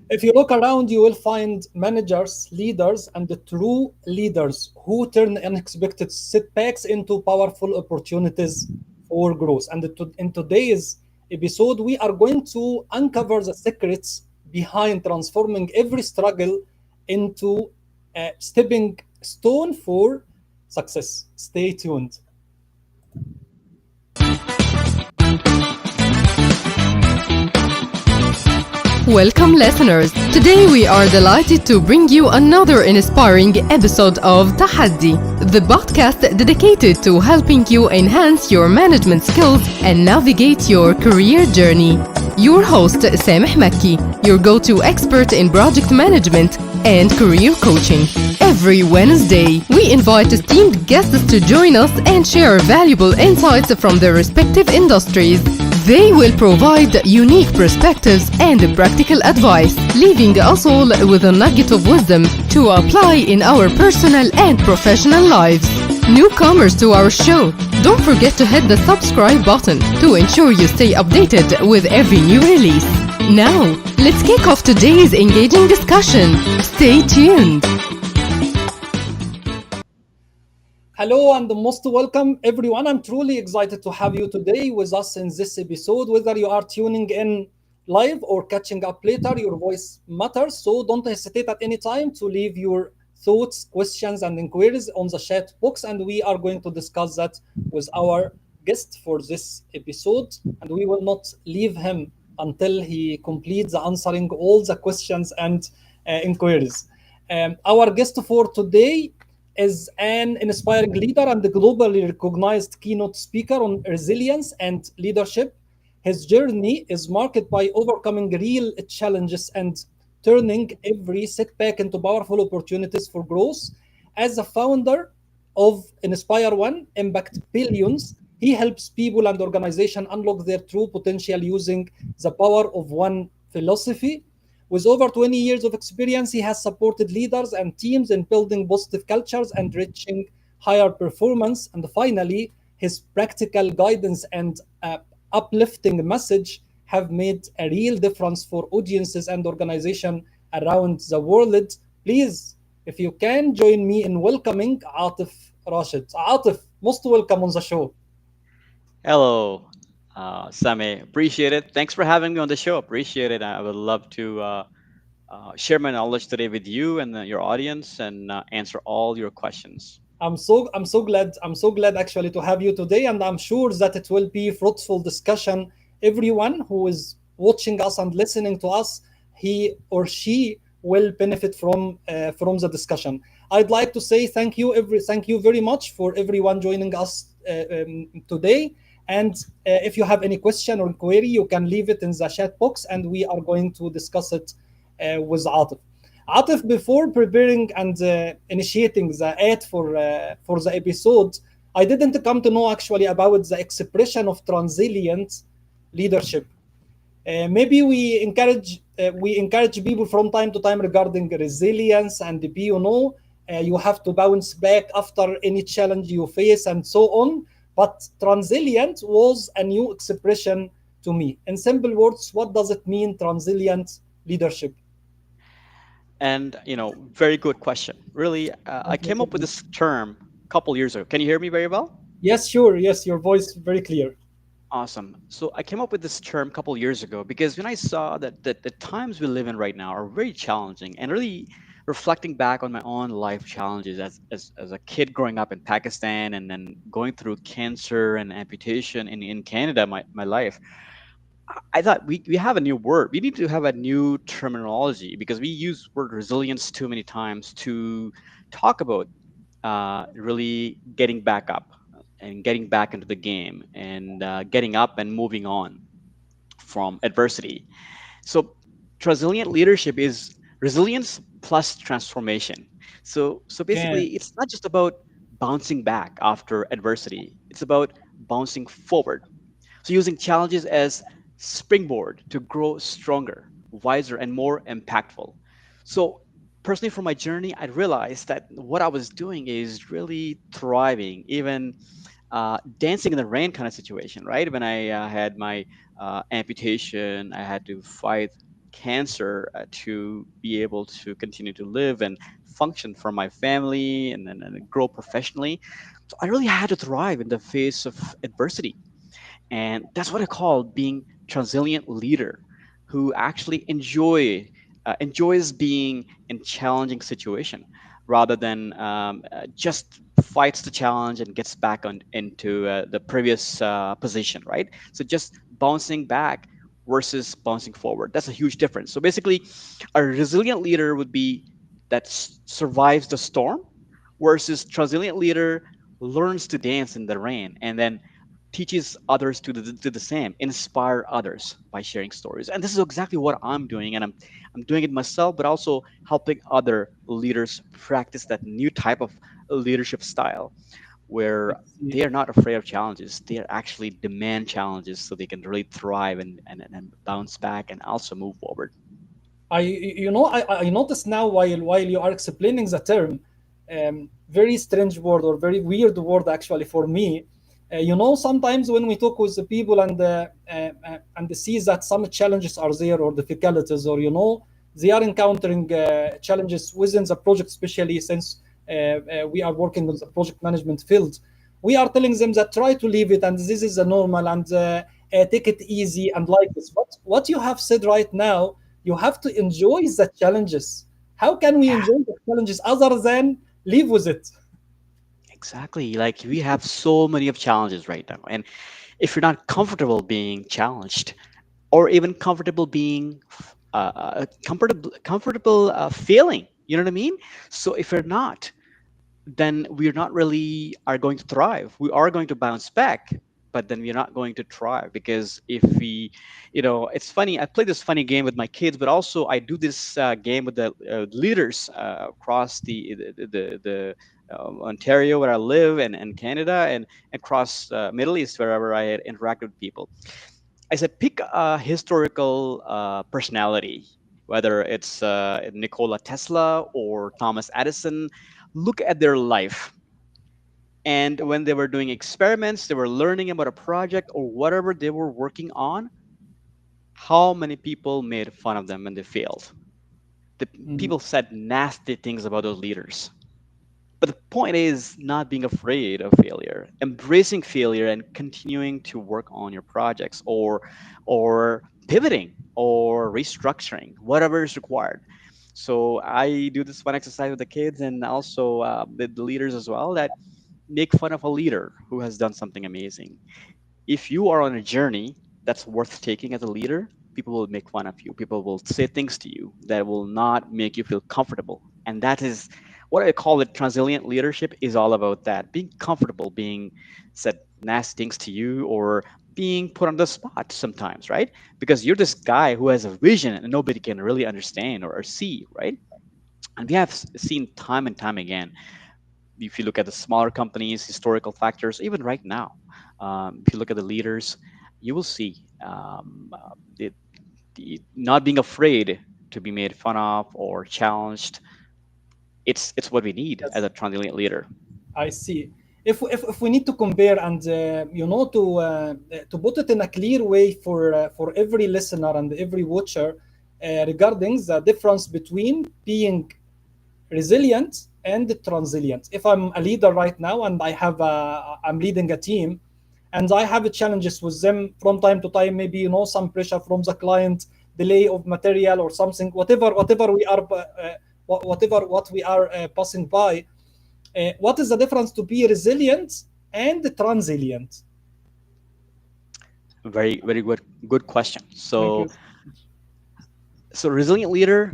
If you look around, you will find managers, leaders, and the true leaders who turn unexpected setbacks into powerful opportunities for growth. And in today's episode, we are going to uncover the secrets behind transforming every struggle into a stepping stone for success. Stay tuned. Welcome, listeners. Today we are delighted to bring you another inspiring episode of Tahaddi, the podcast dedicated to helping you enhance your management skills and navigate your career journey. Your host, Sameh Makky, your go-to expert in project management and career coaching. Every Wednesday, we invite esteemed guests to join us and share valuable insights from their respective industries. They will provide unique perspectives and practical advice, leaving us all with a nugget of wisdom to apply in our personal and professional lives. Newcomers to our show, don't forget to hit the subscribe button to ensure you stay updated with every new release. Now, let's kick off today's engaging discussion. Stay tuned. Hello and most welcome everyone. I'm truly excited to have you today with us in this episode. Whether you are tuning in live or catching up later, your voice matters. So don't hesitate at any time to leave your thoughts, questions, and inquiries on the chat box. And we are going to discuss that with our guest for this episode. And we will not leave him until he completes answering all the questions and inquiries. Our guest for today is an inspiring leader and a globally recognized keynote speaker on resilience and leadership. His journey is marked by overcoming real challenges and turning every setback into powerful opportunities for growth. As a founder of Inspire One, Impact Billions, he helps people and organizations unlock their true potential using the power of one philosophy. With over 20 years of experience, he has supported leaders and teams in building positive cultures and reaching higher performance. And finally, his practical guidance and uplifting message have made a real difference for audiences and organizations around the world. Please, if you can, join me in welcoming Atif Rashid. Atif, most welcome on the show. Hello, Sameh. Appreciate it. Thanks for having me on the show. Appreciate it. I would love to share my knowledge today with you and your audience and answer all your questions. I'm so glad actually to have you today, and I'm sure that it will be fruitful discussion. Everyone who is watching us and listening to us, he or she will benefit from the discussion. I'd like to say thank you very much for everyone joining us today. And if you have any question or query, you can leave it in the chat box, and we are going to discuss it with Atif. Atif, before preparing and initiating the ad for the episode, I didn't come to know actually about the expression of transient leadership. Maybe we encourage people from time to time regarding resilience and you have to bounce back after any challenge you face and so on. But transilient was a new expression to me. In simple words, what does it mean, transilient leadership? And very good question. Really, I came up with this term a couple years ago. Can you hear me very well? Yes, sure. Yes, your voice very clear. Awesome. So I came up with this term a couple years ago because when I saw that the times we live in right now are very challenging, and really reflecting back on my own life challenges as a kid growing up in Pakistan and then going through cancer and amputation in Canada, my life, I thought we have a new word. We need to have a new terminology because we use word resilience too many times to talk about really getting back up and getting back into the game and getting up and moving on from adversity. So resilient leadership is resilience plus transformation. So Yeah, basically, it's not just about bouncing back after adversity. It's about bouncing forward. So using challenges as springboard to grow stronger, wiser, and more impactful. So personally, from my journey, I realized that what I was doing is really thriving, even dancing in the rain kind of situation, right? When I had my amputation, I had to fight cancer to be able to continue to live and function for my family and grow professionally. So I really had to thrive in the face of adversity, and that's what I call being transilient leader, who actually enjoys being in challenging situation rather than just fights the challenge and gets back on into the previous position, right? So just bouncing back versus bouncing forward, that's a huge difference. So basically a resilient leader would be that survives the storm, versus transilient leader learns to dance in the rain and then teaches others to do the same, inspire others by sharing stories. And this is exactly what I'm doing, and I'm doing it myself, but also helping other leaders practice that new type of leadership style I where see. they are not afraid of challenges. They are actually demand challenges so they can really thrive and bounce back and also move forward. I notice now while you are explaining the term, very strange word or very weird word actually for me. Sometimes when we talk with the people and see that some challenges are there or difficulties, or they are encountering challenges within the project, especially since we are working on the project management field. We are telling them that try to leave it and this is the normal, and take it easy and like this. But what you have said right now, you have to enjoy the challenges. How can we Yeah, enjoy the challenges other than live with it? exactly. Like we have so many of challenges right now. And if you're not comfortable being challenged, or even comfortable being comfortable failing, you know what I mean? So if you're not, then we're not really are going to thrive. We are going to bounce back, but then we're not going to thrive, because if we, it's funny. I play this funny game with my kids, but also I do this game with the leaders across the Ontario where I live, and Canada, and across Middle East wherever I had interacted with people. I said, pick a historical personality, whether it's Nikola Tesla or Thomas Edison. Look at their life. And when they were doing experiments, they were learning about a project or whatever they were working on, how many people made fun of them when they failed? The Mm. people said nasty things about those leaders. But the point is not being afraid of failure, embracing failure and continuing to work on your projects, or pivoting or restructuring, whatever is required. So I do this fun exercise with the kids, and also the leaders as well, that make fun of a leader who has done something amazing. If you are on a journey that's worth taking as a leader, people will make fun of you. People will say things to you that will not make you feel comfortable. And that is what I call it. Transilient leadership is all about that, being comfortable, being said nasty things to you, or being put on the spot sometimes, right? Because you're this guy who has a vision and nobody can really understand or see, right? And we have seen time and time again, if you look at the smaller companies, historical factors, even right now, if you look at the leaders, you will see the not being afraid to be made fun of or challenged. It's what we need as Yes, a transient leader. I see. If we need to compare and to put it in a clear way for every listener and every watcher, regarding the difference between being resilient and transilient. If I'm a leader right now and I'm leading a team, and I have challenges with them from time to time, maybe some pressure from the client, delay of material or something, whatever we are, whatever what we are passing by. What is the difference to be resilient and transilient? Very, very good question. Thank you. So resilient leader,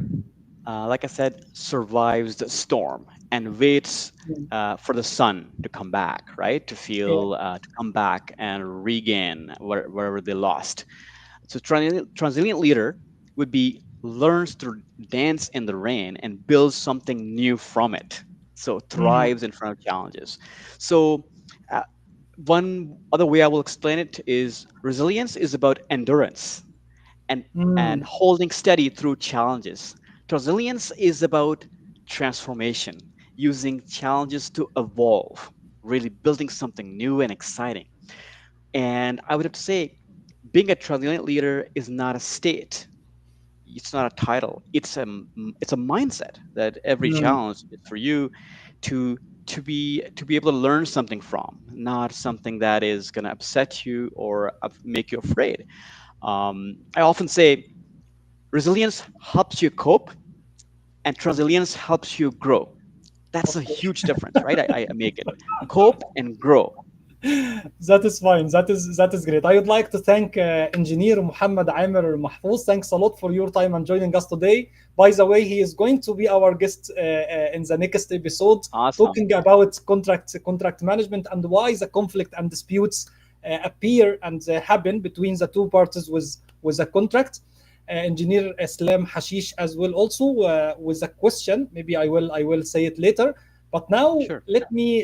like I said, survives the storm and waits for the sun to come back, right? Yeah. To come back and regain wherever they lost. So transilient leader would be learns to dance in the rain and builds something new from it. So Mm, thrives in front of challenges. So uh, one other way I will explain it is resilience is about endurance and mm, holding steady through challenges. Resilience is about transformation, using challenges to evolve, really building something new and exciting. And I would have to say, being a transient leader is not a state. it's not a title. It's a mindset that every Mm. challenge is for you to to be able to learn something from, not something that is going to upset you or make you afraid. I often say resilience helps you cope, and transilience helps you grow. That's a Okay. huge difference, right? I make it cope and grow. That is fine. That is great. I would like to thank Engineer Muhammad Amir Mahfouz. Thanks a lot for your time and joining us today. By the way, he is going to be our guest in the next episode, Awesome. talking about contract management and why the conflict and disputes appear and happen between the two parties with a contract. Engineer Islam Hashish as well also with a question. Maybe I will say it later. But now Sure. let me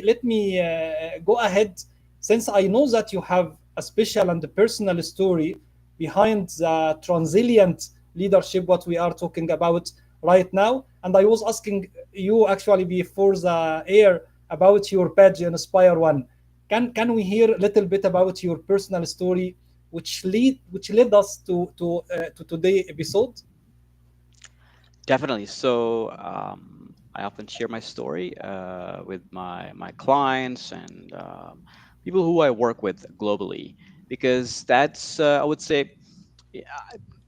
go ahead, since I know that you have a special and personal story behind the transient leadership, what we are talking about right now. And I was asking you actually before the air about your badge Inspire One. Can we hear a little bit about your personal story, which led us to today episode? Definitely. So I often share my story with my clients and people who I work with globally, because that's I would say, yeah,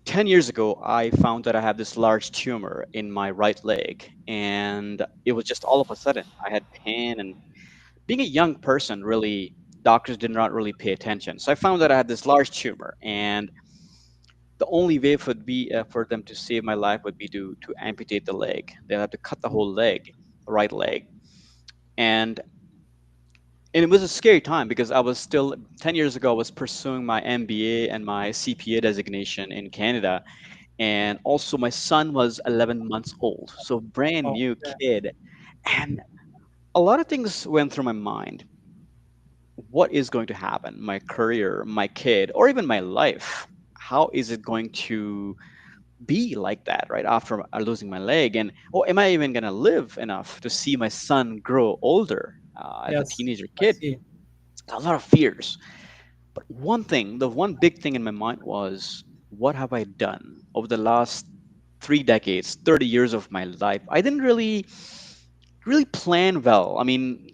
10 years ago I found that I have this large tumor in my right leg, and it was just all of a sudden I had pain. And being a young person, really, doctors did not really pay attention. So I found that I had this large tumor, and the only way for them to save my life would be to amputate the leg. They'll have to cut the whole leg, right leg. And and it was a scary time because I was still 10 years ago I was pursuing my MBA and my CPA designation in Canada, and also my son was 11 months old, so brand Oh, new yeah. kid. And a lot of things went through my mind. What is going to happen? My career, my kid, or even my life? How is it going to be like that right after losing my leg? And oh, am I even going to live enough to see my son grow older as a Yes, teenager I kid? see. A lot of fears. But the one big thing in my mind was, what have I done over the last 3 decades, 30 years of my life? I didn't really plan well. I mean,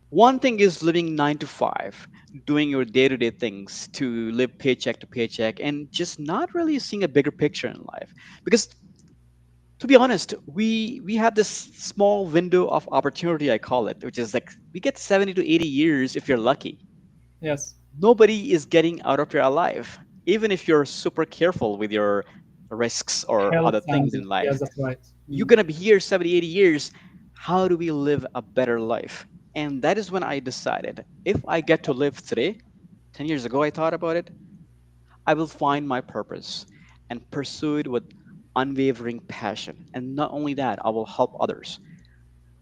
one thing is living 9 to 5, doing your day-to-day things to live paycheck to paycheck, and just not really seeing a bigger picture in life. Because to be honest, we have this small window of opportunity, I call it, which is like we get 70 to 80 years if you're lucky. Yes, Nobody is getting out of here alive, even if you're super careful with your risks or health other and things in yes, life. that's right. You're going to be here 70, 80 years. How do we live a better life? And that is when I decided, if I get to live today, 10 years ago I thought about it, I will find my purpose and pursue it with unwavering passion. And not only that, I will help others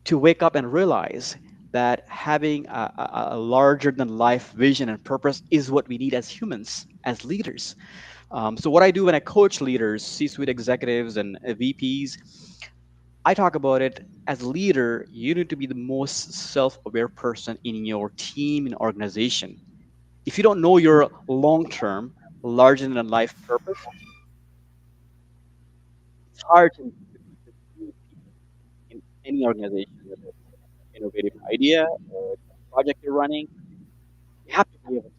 to wake up and realize that having a larger than life vision and purpose is what we need as humans, as leaders. So, what I do when I coach leaders, C suite executives, and VPs, I talk about it as a leader. You need to be the most self aware person in your team and organization. If you don't know your long term, larger than life purpose, it's hard to lead people in any organization, whether it's an innovative idea or a project you're running. You have to be able to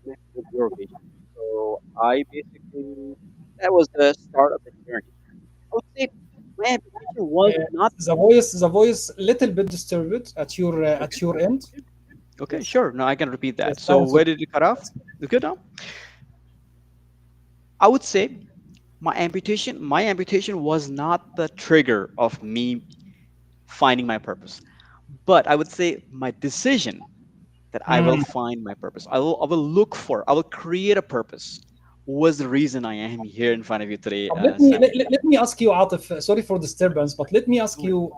connect with your vision. So I basically, that was the start of the journey. I would say my ambition was Uh, not the voice little bit disturbed okay. at your end. Okay, Yes, sure. No, I can repeat yes, that. So sounds okay. where did it cut off? That's good. It's good now. I would say my amputation was not the trigger of me finding my purpose, but I would say my decision that I will Mm. find my purpose. I will create a purpose was the reason I am here in front of you today, Let me Sameh. let me ask you, Atif. Sorry for disturbance, but let me ask No worries. you.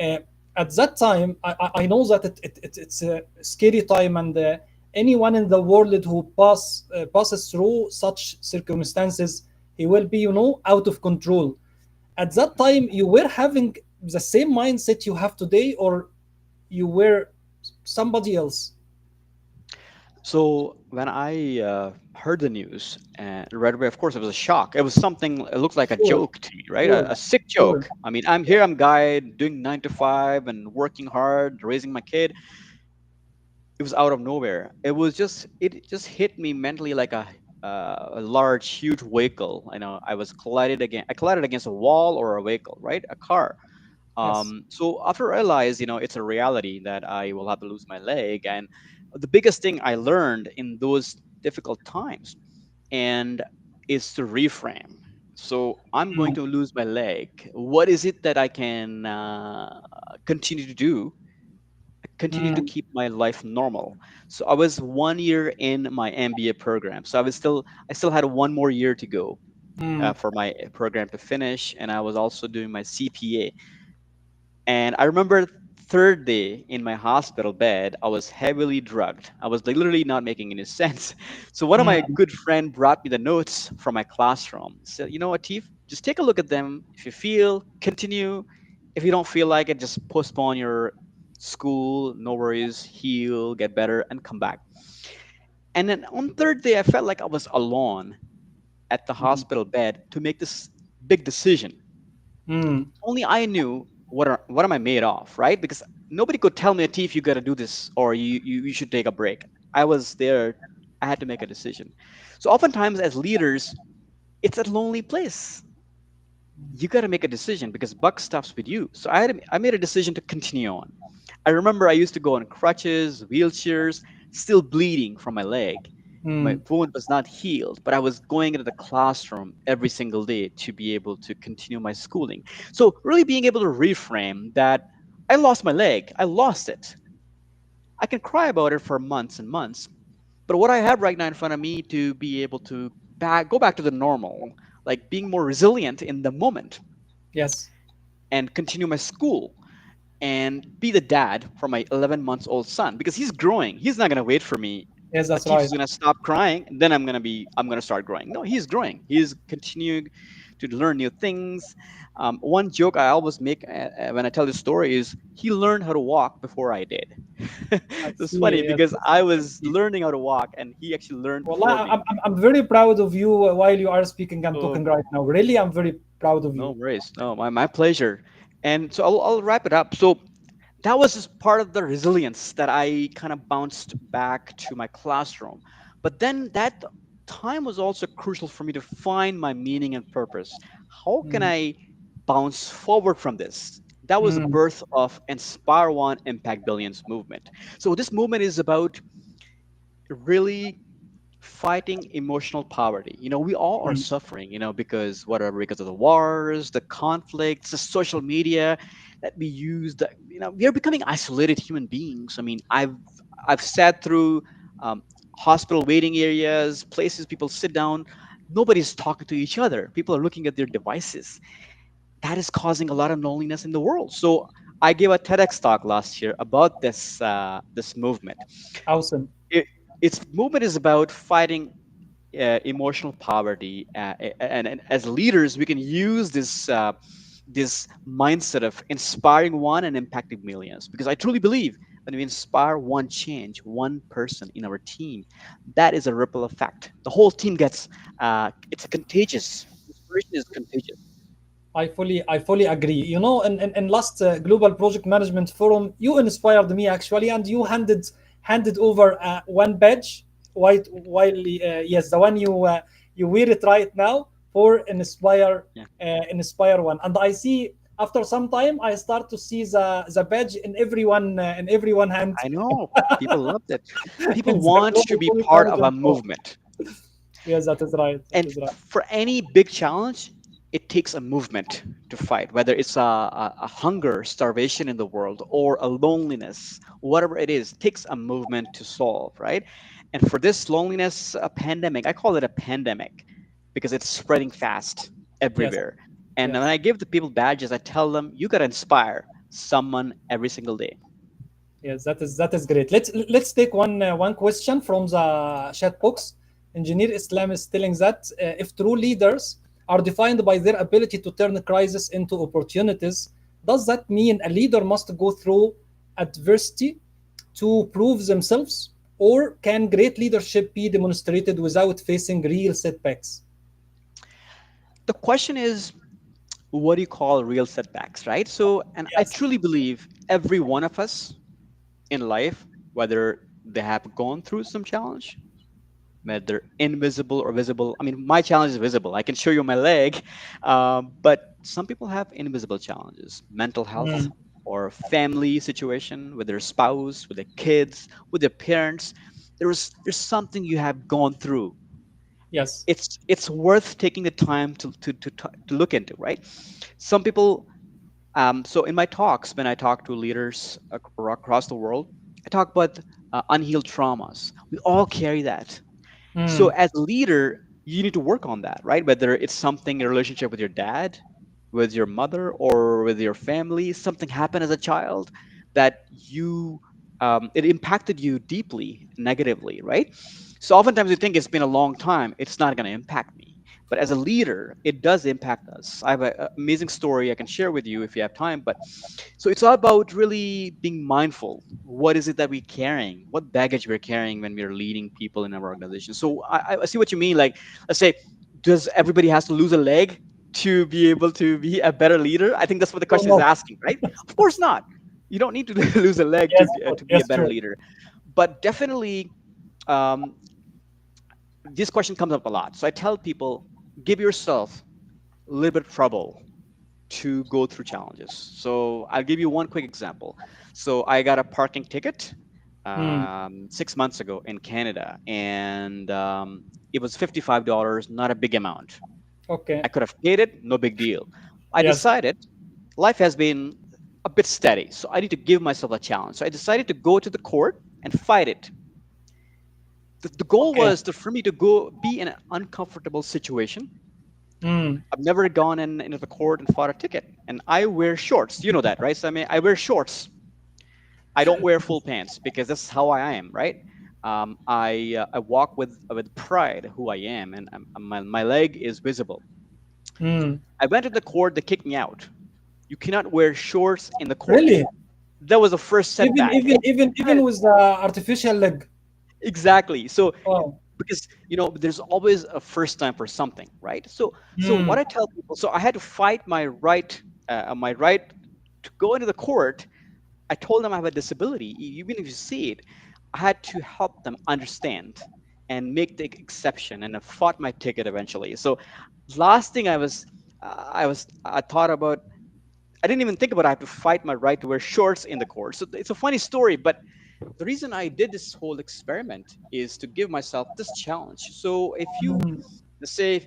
Uh, at that time, I know that it's a scary time, and anyone in the world who passes through such circumstances, he will be, out of control. At that time, you were having the same mindset you have today, or you were somebody else? So when I heard the news and right away, of course, it was a shock. It was something. It looked like a Sure, joke to me, right? sure, A sick sure. joke. I mean, I'm here. I'm guy doing 9 to 5 and working hard, raising my kid. It was out of nowhere. It just hit me mentally like a large, huge vehicle. I collided against a wall or a vehicle, right? A car. Yes. So after I realized, it's a reality that I will have to lose my leg, and the biggest thing I learned in those difficult times, and is to reframe. So I'm going Mm, to lose my leg. What is it that I can continue to do? Continue to mm, keep my life normal. So I was 1 year in my MBA program. So I still had 1 more year to go mm, for my program to finish, and I was also doing my CPA. And I remember third day in my hospital bed, I was heavily drugged. I was like literally not making any sense. So one of my mm, good friend brought me the notes from my classroom. Said, you know what, Atif, just take a look at them. If you feel, continue. If you don't feel like it, just postpone your school. No worries. Heal, get better, and come back. And then on third day, I felt like I was alone at the mm, hospital bed to make this big decision. mm. Only I knew what am I made of, right? Because nobody could tell me, Atif, you got to do this, or you should take a break. I was there. I had to make a decision. So oftentimes as leaders, it's a lonely place. You got to make a decision because buck stops with you. So I made a decision to continue on. I remember I used to go on crutches, wheelchairs, still bleeding from my leg. My Mm, wound was not healed, but I was going into the classroom every single day to be able to continue my schooling. So, really being able to reframe that I lost my leg, I lost it. I can cry about it for months and months, but what I have right now in front of me to be able to go back to the normal, like being more resilient in the moment yes, and continue my school and be the dad for my 11 months old son because he's growing. He's not going to wait for me. yes, that's Atif right. is going to stop crying, and then I'm going to start growing. No, he's growing. He's continuing to learn new things. One joke I always make when I tell this story is he learned how to walk before I did. I It's see. funny Yes, because yes, I I can was see. learning how to walk and he actually learned Well, before me. I'm very proud of you while you are speaking and So talking right now. Really, I'm very proud of no you. worries. No, my pleasure. And so I'll wrap it up. So that was just part of the resilience that I kind of bounced back to my classroom. But then that time was also crucial for me to find my meaning and purpose. How can Mm, I bounce forward from this? That was the mm, birth of Inspire One Impact Billions movement. So this movement is about really fighting emotional poverty. We all are mm, suffering, because whatever, because of the wars, the conflicts, the social media that we use, we are becoming isolated human beings. I mean, I've sat through um, hospital waiting areas, places people sit down, nobody's talking to each other. People are looking at their devices. That is causing a lot of loneliness in the world. So I gave a TEDx talk last year about this movement. awesome. it, its movement is about fighting emotional poverty, and as leaders, we can use this mindset of inspiring one and impacting millions. Because I truly believe when we inspire one change, one person in our team, that is a ripple effect. The whole team gets. It's contagious. Inspiration is contagious. I fully agree. In last global project management forum, you inspired me actually, and you handed over one badge, yes, the one you wear it right now for Yeah, Inspire One, and I see after some time I start to see the badge in everyone hand I know. People love that. in People the want to global be project part of a management forum. movement. Yes, that is right. That And is right. for any big challenge, it takes a movement to fight, whether it's a hunger, starvation in the world, or a loneliness, whatever it is, takes a movement to solve, right? And for this loneliness, a pandemic, I call it a pandemic because it's spreading fast Yes, everywhere. And when yes. I give the people badges, I tell them, you got to inspire someone every single day. Yes, that is great. Let's take one question from the chat box. Engineer Islam is telling that if true leaders are defined by their ability to turn crisis into opportunities, does that mean a leader must go through adversity to prove themselves? Or can great leadership be demonstrated without facing real setbacks? The question is, what do you call real setbacks, right? So, and I Yes. truly believe every one of us in life, whether they have gone through some challenge, whether invisible or visible. I mean, my challenge is visible. I can show you my leg, but some people have invisible challenges, mental health Mm. or family situation with their spouse, with their kids, with their parents. There's something you have gone through. Yes. It's worth taking the time to look into, right? Some people. So in my talks, when I talk to leaders across the world, I talk about unhealed traumas. We all carry that. So Mm. as a leader, you need to work on that, right? Whether it's something, a relationship with your dad, with your mother, or with your family, something happened as a child that you it impacted you deeply negatively, right? So oftentimes we think it's been a long time, it's not going to impact me. But as a leader, it does impact us. I have an amazing story I can share with you if you have time. But so it's all about really being mindful. What is it that we're carrying? What baggage we're carrying when we're leading people in our organization? So I see what you mean. Like, let's say, does everybody has to lose a leg to be able to be a better leader? I think that's what the Or question is not? asking, right? Of course not. You don't need to lose a leg Yes, to be a yes, better true. leader. But definitely, um, this question comes up a lot. So I tell people, give yourself a little bit of trouble to go through challenges. So I'll give you one quick example. So I got a parking ticket Mm. 6 months ago in Canada, and it was $55, not a big amount. Okay. I could have paid it, no big deal. I Yes. decided life has been a bit steady, so I need to give myself a challenge. So I decided to go to the court and fight it. The goal Okay. was for me to go be in an uncomfortable situation. Mm. I've never gone into the court and fought a ticket. And I wear shorts. You know that, right, Sameh? I wear shorts. I don't wear full pants because that's how I am, right? I walk with pride who I am, and my leg is visible. Mm. I went to the court. They kicked me out. You cannot wear shorts in the court. Really? That was the first Even setback. even even even with the artificial leg. Exactly. So Oh. because there's always a first time for something, right? So what Mm. I tell people, so I had to fight my right to go into the court. I told them I have a disability. Even if you see it, I had to help them understand and make the exception, and I fought my ticket eventually. So last thing I thought about, I didn't even think about I have to fight my right to wear shorts in the court. So it's a funny story, but the reason I did this whole experiment is to give myself this challenge. So if you, Mm. let's say,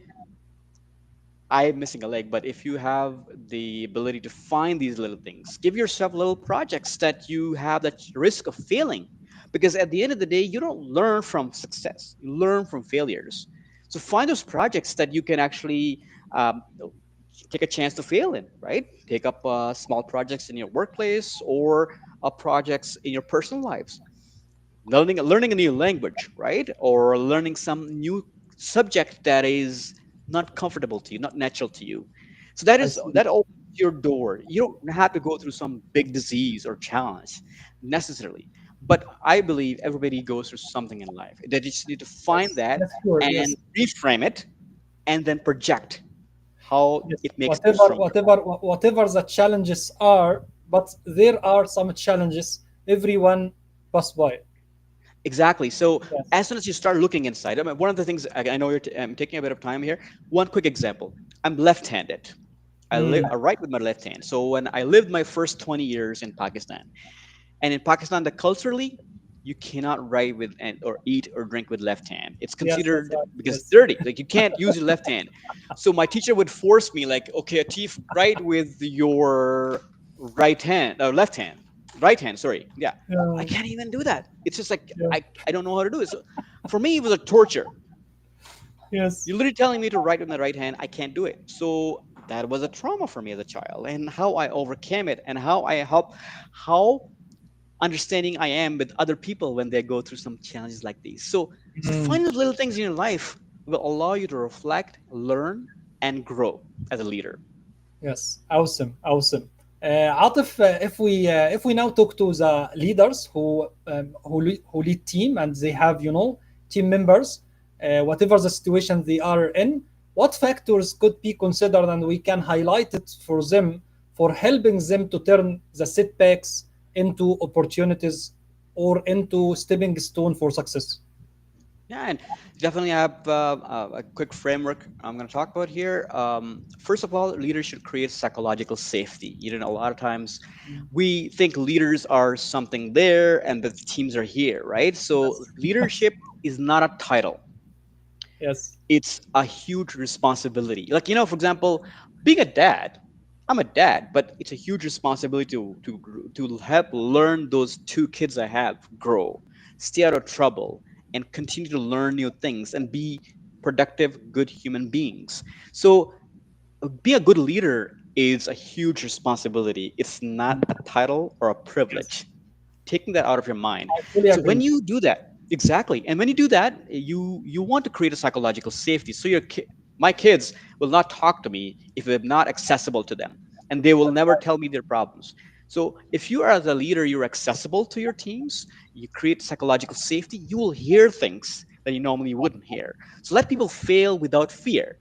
I'm missing a leg, but if you have the ability to find these little things, give yourself little projects that you have that risk of failing. Because at the end of the day, you don't learn from success, you learn from failures. So find those projects that you can actually um, take a chance to fail in, right? Take up small projects in your workplace or projects in your personal lives, learning a new language, right? Or learning some new subject that is not comfortable to you, not natural to you. So I see. that opens your door. You don't have to go through some big disease or challenge necessarily. But I believe everybody goes through something in life. They just need to find Yes. that Yes, sure. and Yes. reframe it and then project how Yes. it makes you Whatever, stronger. whatever, whatever the challenges are, but there are some challenges everyone pass by. Exactly. So Yes. as soon as you start looking inside, I mean, one of the things I know I'm taking a bit of time here. One quick example: I'm left-handed. Mm. I write with my left hand. So when I lived my first 20 years in Pakistan, and in Pakistan, the culturally, you cannot write with and or eat or drink with left hand. It's Yes, that's considered right. because it's Yes. dirty. Like you can't use your left hand. So my teacher would force me, like, okay, Atif, write with your right hand or left hand. Right hand, sorry. Yeah. I Um, can't even do that. It's just like yeah. I don't know how to do it. So for me, it was a torture. Yes. You're literally telling me to write with my right hand. I can't do it. So that was a trauma for me as a child, and how I overcame it, and how understanding I am with other people when they go through some challenges like these. So Mm. find those little things in your life will allow you to reflect, learn, and grow as a leader. Yes. Awesome. Awesome. Atif, if we now talk to the leaders who lead team and they have team members, whatever the situation they are in, what factors could be considered and we can highlight it for them for helping them to turn the setbacks into opportunities or into stepping stone for success. Yeah, and definitely have a quick framework I'm going to talk about here. First of all, leaders should create psychological safety. You know, a lot of times we think leaders are something there and the teams are here, right? So Yes. leadership is not a title, Yes. it's a huge responsibility. Like, for example, being a dad, I'm a dad, but it's a huge responsibility to help learn those two kids I have grow, stay out of trouble, and continue to learn new things and be productive, good human beings. So, being a good leader is a huge responsibility. It's not a title or a Yes. privilege. Taking that out of your mind. I fully So when agree. you do that, exactly, and when you do that, you want to create a psychological safety. So my kids will not talk to me if I'm not accessible to them, and they will That's never right. tell me their problems. So if you are as a leader, you're accessible to your teams, you create psychological safety, you will hear things that you normally wouldn't hear. So let people fail without fear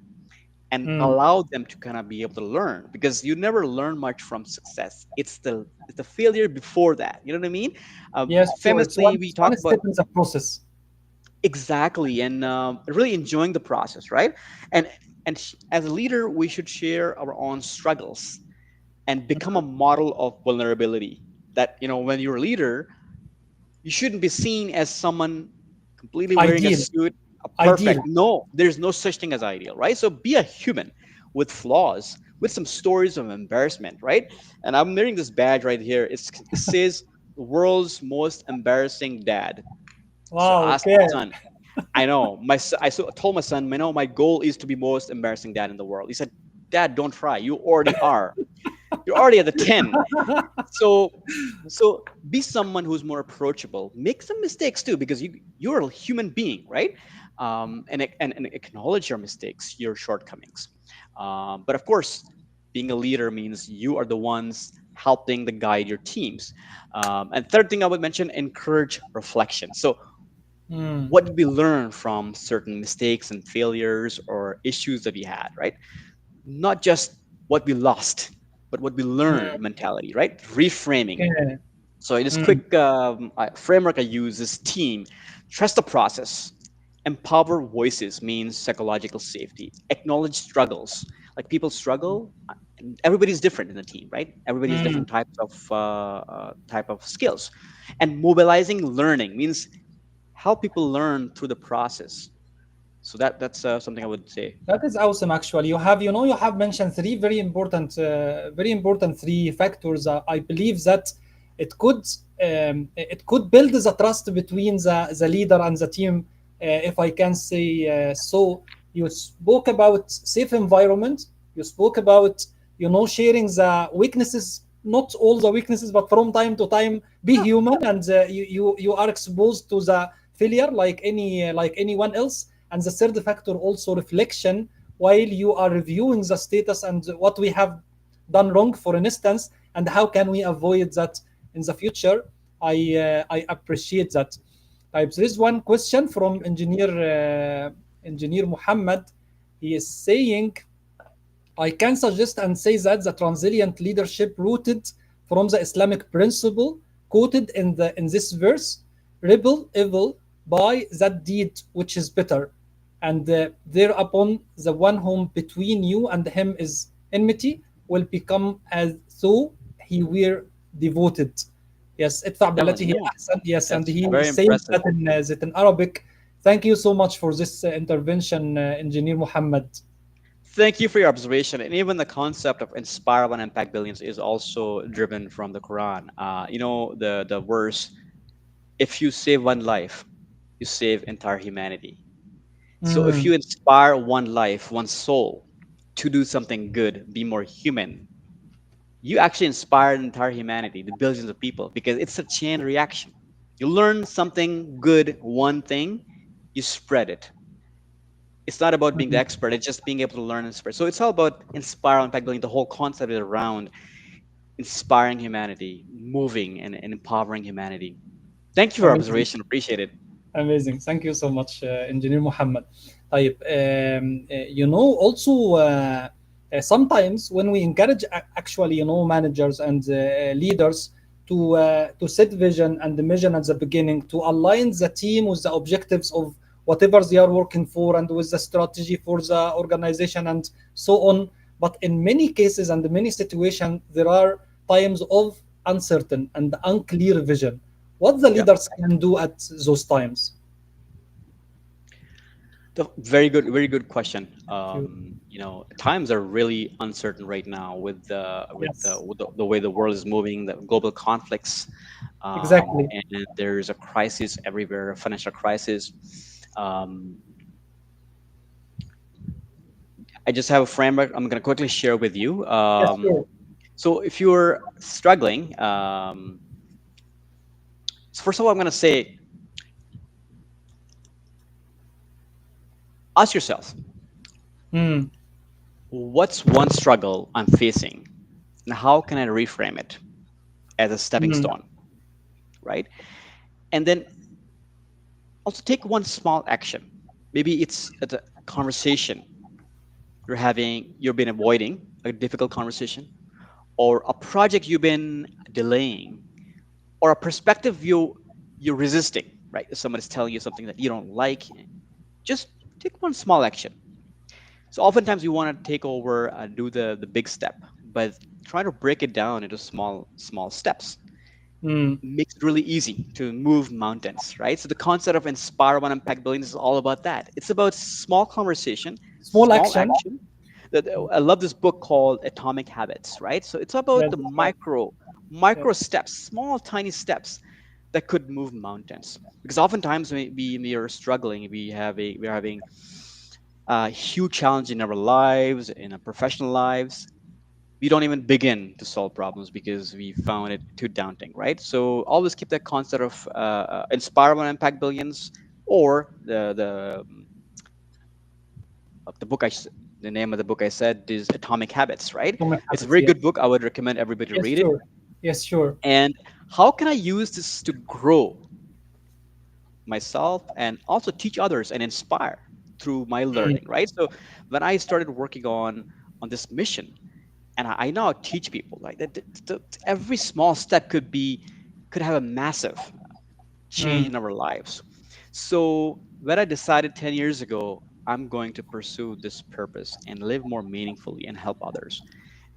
and Mm. allow them to kind of be able to learn, because you never learn much from success. It's the failure before that, you know what I mean. Yes, sure. It's Famously we one talk about step in the process. exactly, and really enjoying the process, right? And as a leader we should share our own struggles and become a model of vulnerability. That, when you're a leader, you shouldn't be seen as someone completely wearing a Ideal. suit, a Ideal. perfect. No, there's no such thing as ideal, right? So be a human with flaws, with some stories of embarrassment, right? And I'm wearing this badge right here. It says world's most embarrassing dad. So Wow. I asked my Okay. son. I know told my son, my goal is to be most embarrassing dad in the world. He said, "Dad, don't try. You already are. You're already at the 10." So be someone who's more approachable. Make some mistakes too, because you're a human being, right? And acknowledge your mistakes, your shortcomings. But of course, being a leader means you are the ones helping to guide your teams. And third thing I would mention, encourage reflection. So Mm. what did we learn from certain mistakes and failures or issues that we had, right? Not just what we lost, but what we learned Mm. mentality, right? Reframing. Okay. So in this Mm. quick framework I use is team, trust the process, empower voices means psychological safety, acknowledge struggles. Like people struggle, and everybody's different in the team, right? Everybody has Mm. different type of skills, and mobilizing learning means help people learn through the process. So that's something I would say. That is awesome. Actually, you have mentioned three very important three factors. I believe that it could build the trust between the leader and the team, if I can say so. You spoke about safe environment. You spoke about sharing the weaknesses, not all the weaknesses, but from time to time, be Yeah, human, and you are exposed to the failure like anyone else. And the third factor also reflection while you are reviewing the status and what we have done wrong, for instance, and how can we avoid that in the future. I appreciate that. There is one question from engineer Muhammad. He is saying, I can suggest and say that the transient leadership rooted from the Islamic principle quoted in this verse, rebel evil by that deed which is better, and thereupon the one whom between you and him is enmity will become as though he were devoted. Yes, ادفع بالتي definitely. هي Yeah, أحسن. Yes, and that's he very says impressive. that in Arabic. Thank you so much for this intervention, Engineer Muhammad. Thank you for your observation. And even the concept of inspire one impact billions is also driven from the Quran. The verse, if you save one life, you save entire humanity. So if Mm. you inspire one life, one soul to do something good, be more human, you actually inspire entire humanity, the billions of people, because it's a chain reaction. You learn something good, one thing, you spread it. It's not about being the expert, it's just being able to learn and spread. So it's all about inspire impact building. The whole concept is around inspiring humanity, moving and empowering humanity. Thank you for your Amazing. observation. Appreciate it. Amazing. Thank you so much, Engineer Muhammad. طيب, also sometimes when we encourage actually, managers and leaders to set vision and the mission at the beginning, to align the team with the objectives of whatever they are working for and with the strategy for the organization and so on. But in many cases and many situations, there are times of uncertain and unclear vision. What the Yeah. leaders can do at those times? Very good question. Thank you. Times are really uncertain right now with Yes, the way the world is moving, the global conflicts, exactly. and there's a crisis everywhere, a financial crisis. Um, I just have a framework I'm going to quickly share with you. Yes, sure. So if you're struggling, so first of all, I'm going to say, ask yourself, Mm, what's one struggle I'm facing, and how can I reframe it as a stepping mm, stone, right? And then also take one small action. Maybe it's a conversation you've been avoiding, a difficult conversation, or a project you've been delaying, or a perspective you're resisting, right? If somebody's telling you something that you don't like, just take one small action. So oftentimes we want to take over and do the big step, but try to break it down into small steps mm. makes it really easy to move mountains, right? So the concept of inspire one impact billions is all about that. It's about small conversation, Small small action. action. I love this book called Atomic Habits, right? So it's about Yes, the that's right. micro Yes. steps, small tiny steps that could move mountains. Because oftentimes we are struggling, we're having a huge challenge in our lives, in our professional lives. We don't even begin to solve problems because we found it too daunting, right? So always keep that concept of inspire one impact billions, or the book the name of the book I said is Atomic Habits, right? Atomic It's a habits. very Yes. good book. I would recommend everybody to Yes, read it. sure. Yes, sure. And how can I use this to grow myself and also teach others and inspire through my Mm, learning, right? So when I started working on this mission, and I now teach people like that, every small step could have a massive change mm, in our lives. So when I decided 10 years ago, I'm going to pursue this purpose and live more meaningfully and help others.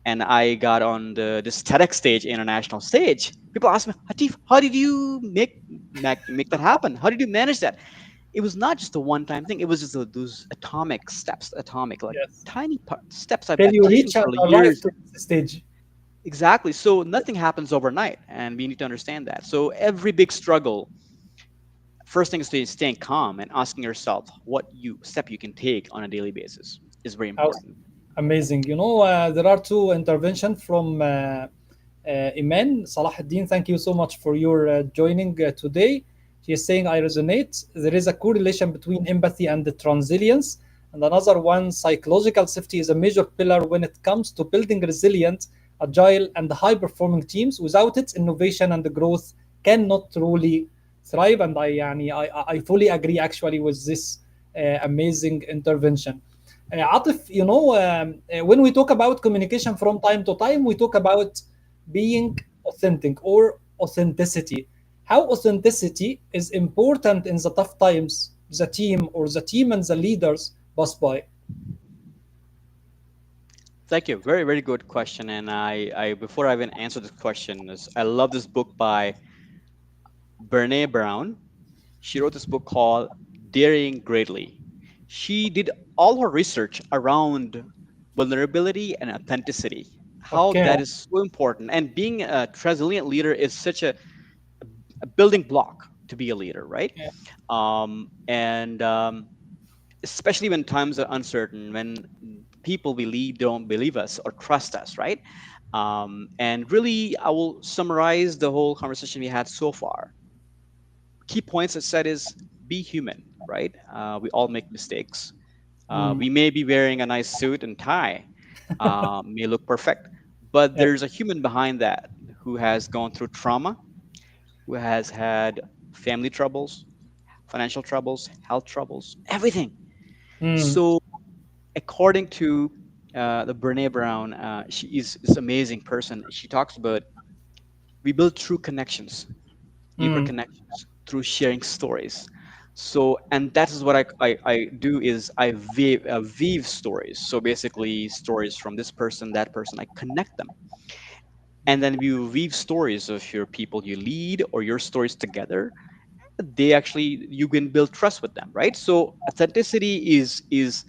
And I got on this TEDx stage, international stage. People ask me, Atif, how did you make that happen? How did you manage that? It was not just a one-time thing. It was just those atomic steps, atomic, like yes. tiny steps Till I've you taken reach and for arrive years. to this stage. Exactly. So nothing happens overnight, and we need to understand that. So every big struggle, first thing is to staying calm and asking yourself what you step you can take on a daily basis is very How important. amazing. There are two interventions from Iman Salahuddin. Thank you so much for your joining today. She is saying, I resonate. There is a correlation between empathy and the transilience. And another one, psychological safety is a major pillar when it comes to building resilient, agile, and high performing teams. Without it, innovation and the growth cannot truly thrive. And I fully agree actually with this amazing intervention. Atif, when we talk about communication from time to time, we talk about being authentic or authenticity. How authenticity is important in the tough times the team and the leaders pass by. Thank you. Very good question. And I before I even answer this question, I love this book by Brene Brown. She wrote this book called Daring Greatly. She did all her research around vulnerability and authenticity, how Okay. that is so important. And being a transient leader is such a building block to be a leader, right? Yeah. And especially when times are uncertain, when people we lead don't believe us or trust us, right? And really, I will summarize the whole conversation we had so far. Key points I said is be human, right? We all make mistakes. Mm, We may be wearing a nice suit and tie, may look perfect, but Yes. there's a human behind that who has gone through trauma, who has had family troubles, financial troubles, health troubles, everything. Mm, So according to the Brene Brown, she is this amazing person. She talks about we build true connections, deeper mm, connections through sharing stories. So, and that is what I do is I weave stories. So basically stories from this person, that person, I connect them. And then we weave stories of your people you lead or your stories together. They actually, you can build trust with them, right? So authenticity is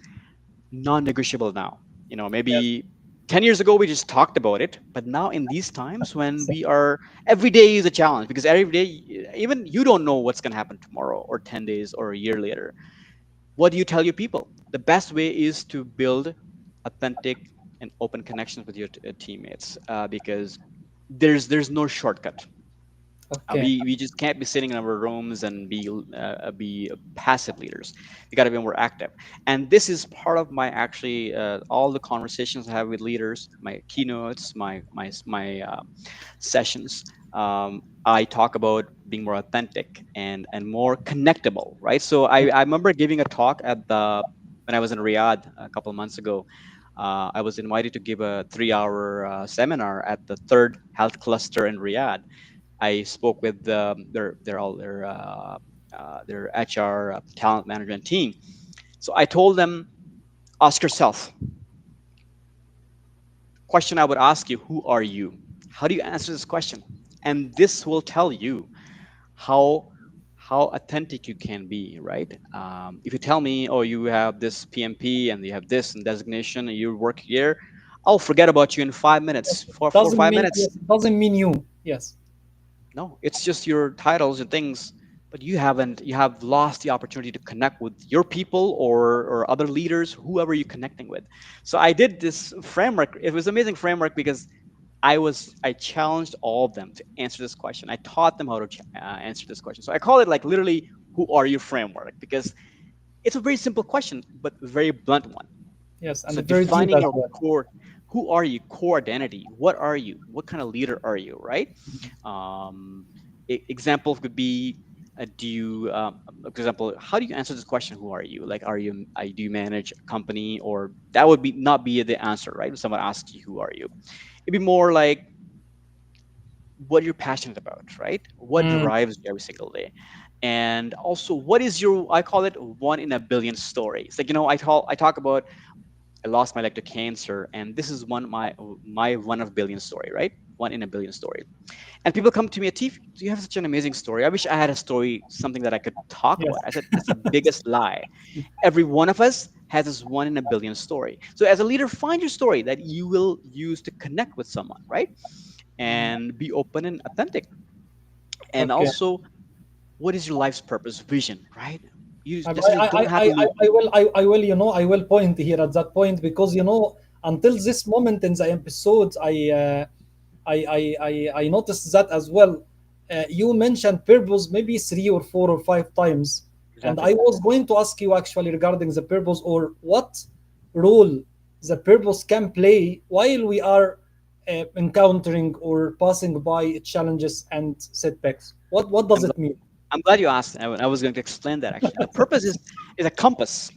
non-negotiable now. yes. Maybe 10 years ago we just talked about it, but now in these times when we are, every day is a challenge, because every day, even you don't know what's going to happen tomorrow or 10 days or a year later. What do you tell your people? The best way is to build authentic and open connections with your teammates, because there's no shortcut. Okay. We just can't be sitting in our rooms and be passive leaders. We got to be more active. And this is part of my actually all the conversations I have with leaders, my keynotes, my sessions. I talk about being more authentic and more connectable, right? So I remember giving a talk at the when I was in Riyadh a couple of months ago. I was invited to give a 3 hour seminar at the third health cluster in Riyadh. I spoke with their HR talent management team. So I told them, ask yourself, question I would ask you, who are you? How do you answer this question? And this will tell you how how authentic you can be, right? If you tell me, oh, you have this PMP and you have this and designation and you work here, I'll forget about you in 5 minutes, four or Doesn't five mean, minutes. yes, it doesn't mean you. Yes. No, it's just your titles and things, but you have lost the opportunity to connect with your people or other leaders, whoever you're connecting with. So I did this framework. It was amazing framework because I challenged all of them to answer this question. I taught them how to answer this question. So I call it like literally, who are you framework, because it's a very simple question, but very blunt one. Yes, So and very deep defining as your well. core, who are you, core identity, what are you, what kind of leader are you, right? Example could be, do you for example, how do you answer this question, who are you, like, do you manage a company, or that would be not be the answer, right? When someone asks you who are you, it'd be more like what you're passionate about, right? What Mm, drives you every single day. And also, what is your, I call it one in a billion stories. Like, I talk about, I lost my leg to cancer, and this is my one of billion story, right? One in a billion story. And people come to me, Atif, you have such an amazing story. I wish I had a story, something that I could talk yes. about. I said, that's the biggest lie. Every one of us has this one in a billion story. So as a leader, find your story that you will use to connect with someone, right? And be open and authentic. And Okay. also, what is your life's purpose, vision, right? You I, necessarily I, I, don't have I, to leave. I will, I will point here at that point because, until this moment in the episode, I noticed that as well. You mentioned purpose maybe 3 or 4 or 5 times, and I Exactly. was going to ask you actually regarding the purpose or what role the purpose can play while we are encountering or passing by challenges and setbacks. What I'm does glad, it mean? I'm glad you asked. I was going to explain that actually. The purpose is a compass.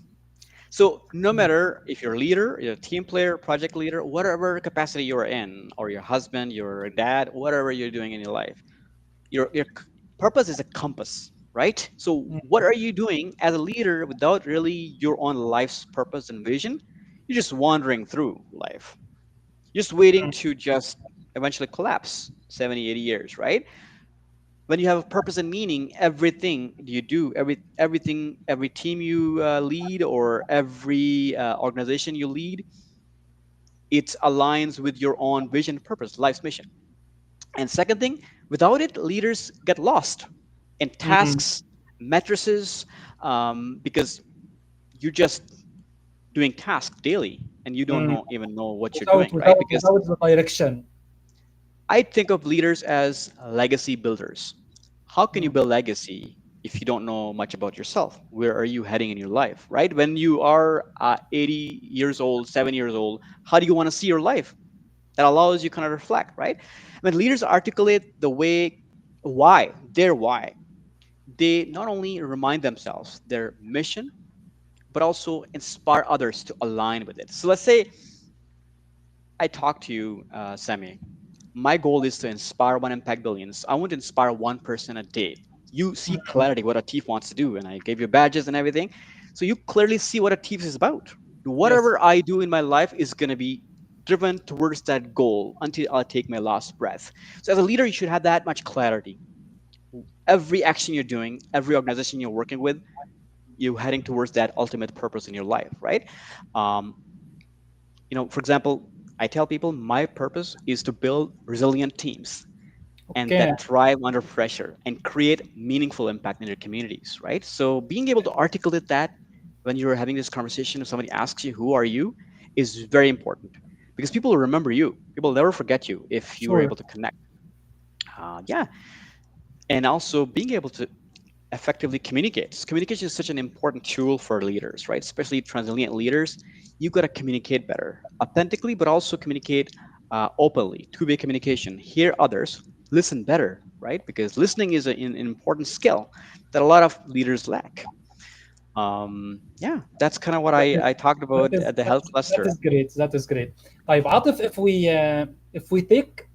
So no matter if you're a leader, you're a team player, project leader, whatever capacity you're in, or your husband, your dad, whatever you're doing in your life, your purpose is a compass, right? So what are you doing as a leader without really your own life's purpose and vision? You're just wandering through life, just waiting to just eventually collapse 70, 80 years, right? When you have a purpose and meaning, everything you do, every team you lead, or every organization you lead, it aligns with your own vision, purpose, life's mission. And second thing, without it, leaders get lost in Mm. tasks, matrices, because you're just doing tasks daily and you don't Mm. even know what you're Without doing, right? without Because without the direction. I think of leaders as legacy builders. How can you Mm. build legacy if you don't know much about yourself? Where are you heading in your life, right? When you are 80 years old, 70 years old, how do you want to see your life? that allows you kind of reflect, right? When leaders articulate the way, why, their why, they not only remind themselves their mission, but also inspire others to align with it. So let's say I talk to you, Sameh. My goal is to inspire one, impact billions. I want to inspire one person a day. You see clarity what Atif wants to do, and I gave you badges and everything. So you clearly see what Atif is about. Yes, Whatever I do in my life is going to be driven towards that goal until I take my last breath. So as a leader, you should have that much clarity. Every action you're doing, every organization you're working with, you're heading towards that ultimate purpose in your life, right? Um, for example, I tell people my purpose is to build resilient teams and okay. that thrive under pressure and create meaningful impact in their communities, right? So being able to articulate that when you're having this conversation, if somebody asks you, who are you, is very important because people will remember you. People will never forget you if you were Sure. able to connect. Yeah. And also being able to effectively communicate. Communication is such an important tool for leaders, right? Especially transilient leaders. You got to communicate better, authentically, but also communicate openly. Two-way communication. Hear others, listen better, right? Because listening is an important skill that a lot of leaders lack. Yeah, that's kind of what I talked That about is at the that health is that cluster. is great. That is great. طيب عاطف, if we take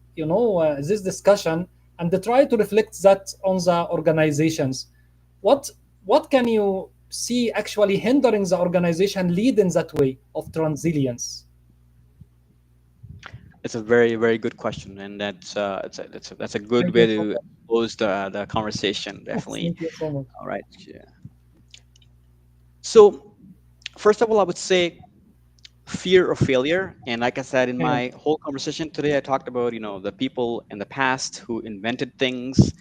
this discussion and try to reflect that on the organizations, what what can you see actually hindering the organization lead in that way of transilience? It's a very, very good question, and that's a good Thank you way so to much. close the conversation. Definitely. Thank you so much. All right. Yeah. So first of all, I would say fear of failure. And like I said in Okay. my whole conversation today, I talked about the people in the past who invented things.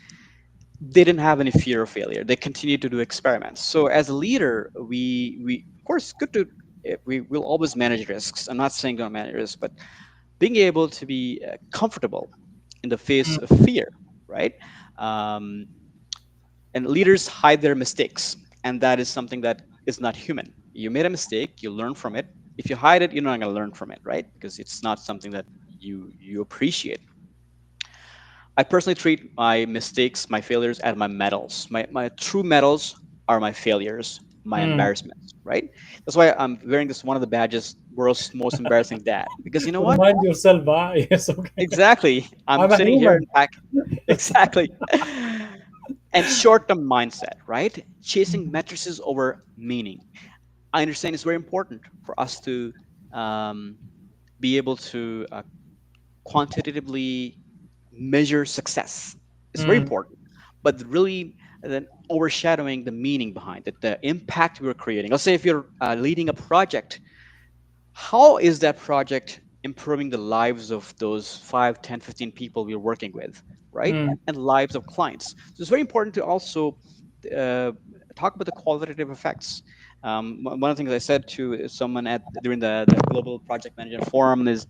They didn't have any fear of failure. They continued to do experiments. So as a leader, we of course good to we will always manage risks. I'm not saying don't manage risks, but being able to be comfortable in the face Mm, of fear, right? Um, and leaders hide their mistakes, and that is something that is not human. You made a mistake, you learn from it. If you hide it, you're not going to learn from it, right? Because it's not something that you appreciate. I personally treat my mistakes, my failures, as my medals. My true medals are my failures, my mm. embarrassments, right? That's why I'm wearing this one of the badges, world's most embarrassing dad. Because you know what? Remind yourself, yes, okay. Exactly. I'm I'm a sitting here human. and pack. Exactly. And short-term mindset, right? Chasing matrices over meaning. I understand it's very important for us to um, be able to quantitatively measure success. It's very Mm, important, but really then overshadowing the meaning behind it, the impact we're creating. Let's say if you're leading a project, how is that project improving the lives of those 5, 10, 15 people we're working with, right? mm, And lives of clients. So it's very important to also uh, talk about the qualitative effects. One of the things I said to someone at during the global project manager forum is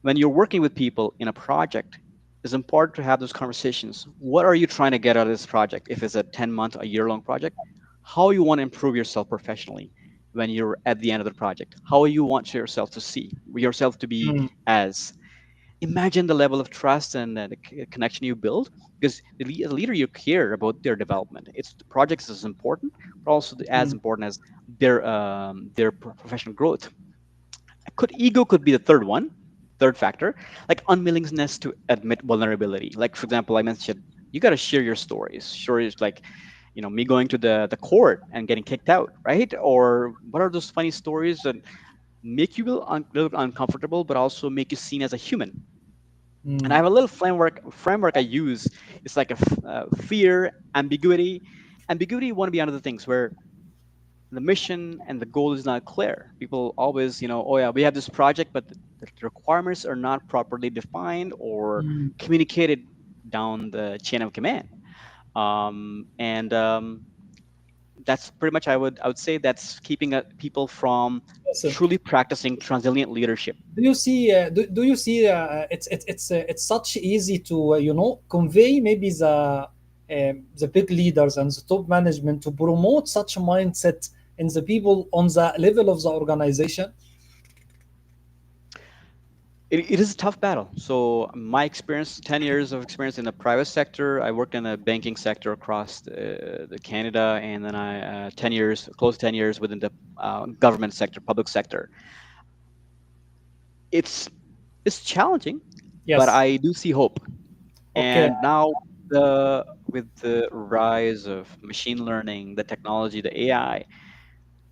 when you're working with people in a project, it's important to have those conversations. What are you trying to get out of this project? If it's a 10-month, a year long project, how you want to improve yourself professionally when you're at the end of the project, how you want yourself to see yourself to be mm, as. Imagine the level of trust and the connection you build because as a leader you care about their development. It's the projects is important, but also as mm, important as their professional growth. Ego could be the third factor, like unwillingness to admit vulnerability. Like for example, I mentioned you got to share your stories like me going to the court and getting kicked out, right? Or what are those funny stories that make you little uncomfortable but also make you seen as a human. And I mm, have a little framework I use. It's like fear, ambiguity want to be one of the things where the mission and the goal is not clear. People always, oh yeah, we have this project, but the requirements are not properly defined or mm. communicated down the chain of command. And That's pretty much I would say that's keeping people from Listen, truly practicing transilient leadership. do you see it's such easy to convey maybe the big leaders and the top management to promote such a mindset in the people on the level of the organization? it is a tough battle. So my experience, 10 years of experience in the private sector. I worked in the banking sector across the Canada, and then I 10 years, close to 10 years within the government sector, public sector. It's it's challenging, but Yes. I do see hope. Okay. And now with the rise of machine learning, the technology, the AI,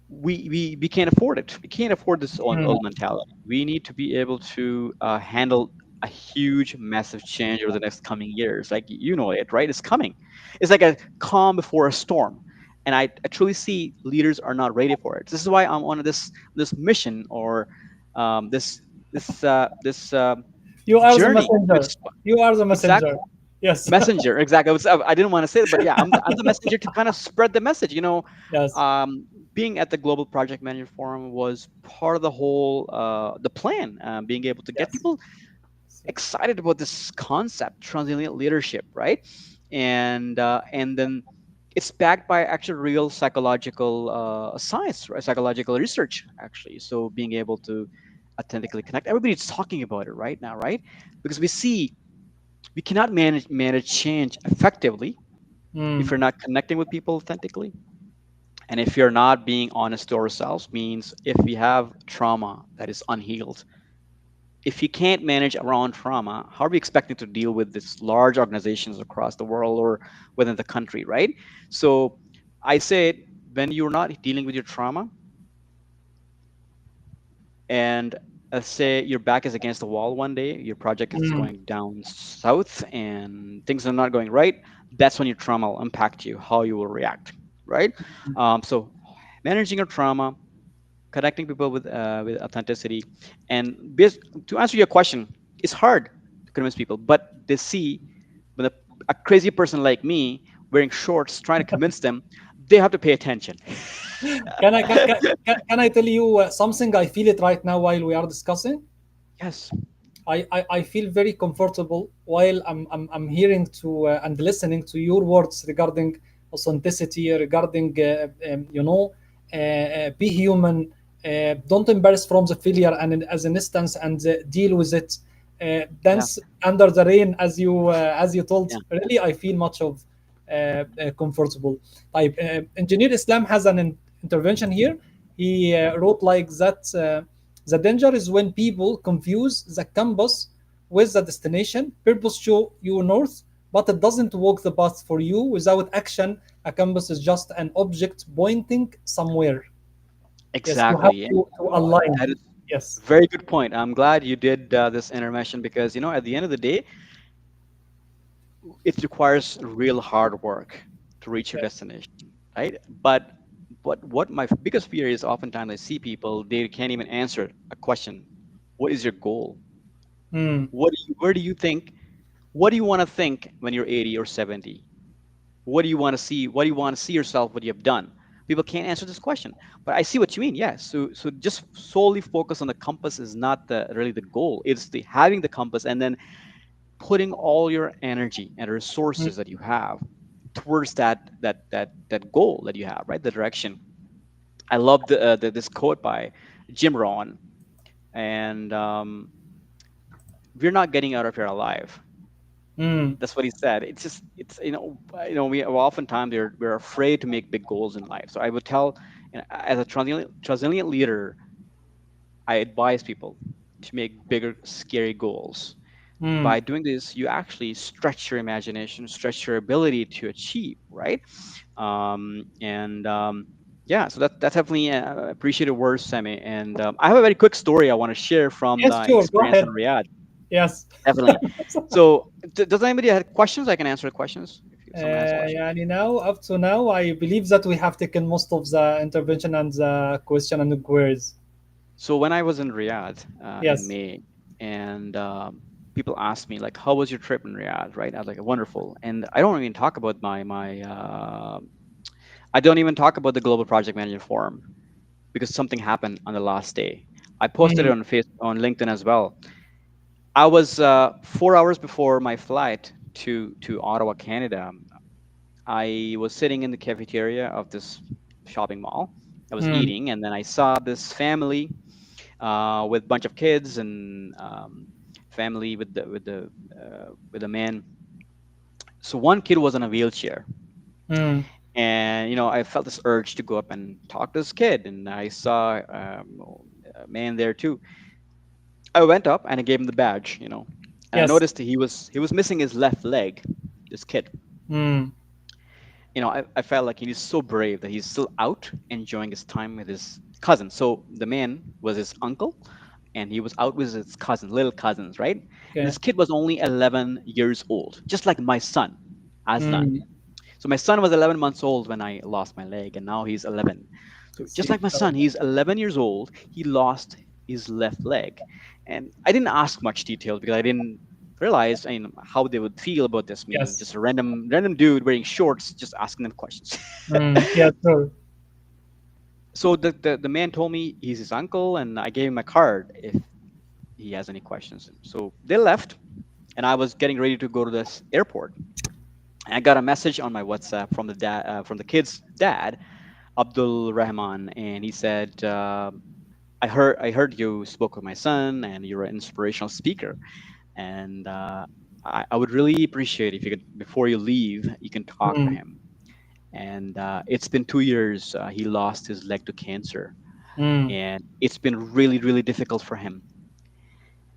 we can't afford it. We can't afford this Mm. old mentality. We need to be able to handle a huge, massive change over the next coming years. Like you know it, right? It's coming. It's like a calm before a storm, and I truly see leaders are not ready for it. This is why I'm on this mission or this this You are the journey. messenger. You are the messenger. Exactly. Yes. Messenger, exactly. I didn't want to say it, but yeah, I'm the messenger to kind of spread the message. Yes. Being at the Global Project Manager Forum was part of the whole the plan. Being able to get Yes. people excited about this concept, transient leadership, right? And then it's backed by actual real psychological science, right? Psychological research, actually. So being able to authentically connect, everybody's talking about it right now, right? Because we cannot manage change effectively if Mm. you're not connecting with people authentically, and if you're not being honest to ourselves. Means if we have trauma that is unhealed, if you can't manage around trauma, how are we expecting to deal with these large organizations across the world or within the country, right? So I say, when you're not dealing with your trauma, and say your back is against the wall one day, your project is Mm. going down south and things are not going right, that's when your trauma will impact you, how you will react, right? So managing your trauma, connecting people with authenticity, and to answer your question, it's hard to convince people, but they see when a crazy person like me wearing shorts trying to convince them, they have to pay attention. Can I tell you something? I feel it right now while we are discussing. Yes. I feel very comfortable while I'm hearing to and listening to your words regarding authenticity, regarding be human, don't embarrass from the failure and as an instance and deal with it. Yeah. Dance under the rain, as you told. Yeah. Really, I feel much of comfortable. Type Engineer Islam has an intervention here. He wrote like that. The danger is when people confuse the compass with the destination. Purpose show you north, but it doesn't walk the path for you. Without action, a compass is just an object pointing somewhere. Yes, you have Exactly. And to align. that is Yes. very good point. I'm glad you did this intervention, because at the end of the day, it requires real hard work to reach your Yes. destination, right? But what my biggest fear is, oftentimes I see people, they can't even answer a question. What is your goal? Hmm. Where do you think? What do you want to think when you're 80 or 70? What do you want to see? What do you want to see yourself? What you have done? People can't answer this question, but I see what you mean. Yes. So just solely focus on the compass is not really the goal. It's the having the compass and then putting all your energy and Hmm. resources that you have towards that goal that you have, right? The direction. I love this quote by Jim Rohn, and we're not getting out of here alive. Hmm. That's what he said. It's just it's we oftentimes we're afraid to make big goals in life. So I would tell, as a transient leader, I advise people to make bigger, scary goals. Hmm. By doing this, you actually stretch your imagination, stretch your ability to achieve, right? And Yeah, so that's definitely appreciated words, Sameh. And I have a very quick story I want to share from Yes, the sure. Go experience in ahead. Riyadh. Yes. Definitely. So, does anybody have questions? I can answer the questions if someone has questions. يعني now, up to now, I believe that we have taken most of the intervention and the question and the queries. So, when I was in Riyadh in Yes. May, and people asked me like, "How was your trip in Riyadh?" Right? I was like, "Wonderful." And I don't even talk about my I don't even talk about the Global Project Manager Forum, because something happened on the last day. I posted it Mm, on on LinkedIn as well. I was 4 hours before my flight to Ottawa, Canada. I was sitting in the cafeteria of this shopping mall. I was mm, eating, and then I saw this family. with a bunch of kids and family with the man. So one kid was in a wheelchair, Mm. and I felt this urge to go up and talk to this kid, and I saw a man there too. I went up and I gave him the badge, and I Yes. noticed he was missing his left leg. This kid, Mm. I felt like he's so brave that he's still out enjoying his time with his cousin. So the man was his uncle, and he was out with his cousin, little cousins, right? And Okay. this kid was only 11 years old, just like my son, Aslan. Mm. So my son was 11 months old when I lost my leg, and now he's 11. So just See. like my son, he's 11 years old. He lost his left leg, and I didn't ask much details because I didn't realize how they would feel about this. Me, Yes. just a random dude wearing shorts, just asking them questions. Mm. Yeah, true. So the man told me he's his uncle, and I gave him my card if he has any questions. So they left, and I was getting ready to go to this airport. And I got a message on my WhatsApp from from the kid's dad, Abdul Rahman, and he said, "I heard you spoke with my son, and you're an inspirational speaker, and I would really appreciate if you could, before you leave, you can talk to Mm. him." And it's been 2 years. He lost his leg to cancer, Mm. and it's been really, really difficult for him.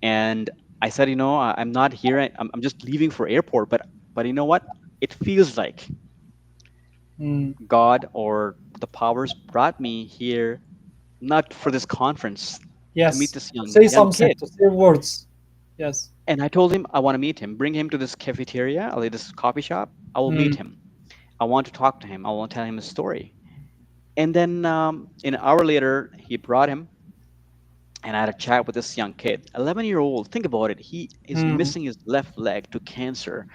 And I said, I'm not here. I'm just leaving for airport, but you know what? It feels like Mm. God or the powers brought me here not for this conference to meet Yes. this To young say young something, kid. to say words. Yes. And I told him I want to meet him. Bring him to this cafeteria, like this coffee shop. I will meet Mm. him. I want to talk to him. I want to tell him his story. And then an hour later, he brought him, and I had a chat with this young kid, 11-year-old. Think about it. He is Mm. missing his left leg to cancer.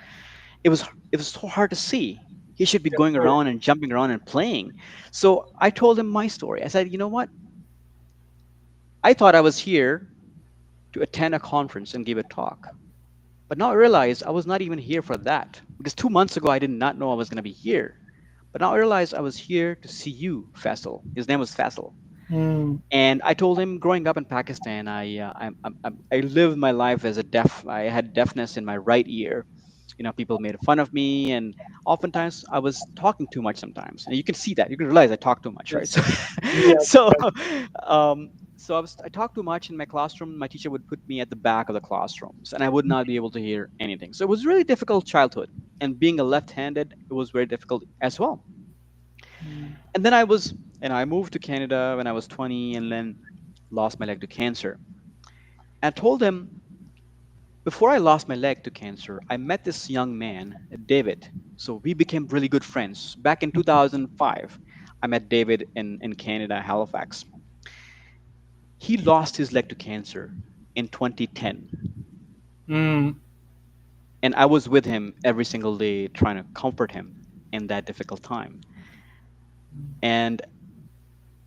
It was so hard to see. He should be Yes, going true. around and jumping around and playing. So I told him my story. I said, you know what? I thought I was here to attend a conference and give a talk. But now I realize I was not even here for that. Because 2 months ago, I did not know I was going to be here. But now I realize I was here to see you, Faisal. His name was Faisal. Mm. And I told him, growing up in Pakistan, I lived my life as a deaf. I had deafness in my right ear. People made fun of me, and oftentimes I was talking too much sometimes. And you can see that. You can realize I talk too much, right? Yes. So, Yes. so, Yes. I talked too much in my classroom. My teacher would put me at the back of the classrooms, and I would not be able to hear anything. So it was really difficult childhood. And being a left-handed, it was very difficult as well. Mm. And then I moved to Canada when I was 20, and then lost my leg to cancer. And I told him, before I lost my leg to cancer, I met this young man, David. So we became really good friends. Back in 2005, I met David in Canada, Halifax. He lost his leg to cancer in 2010. Mm. And I was with him every single day trying to comfort him in that difficult time. And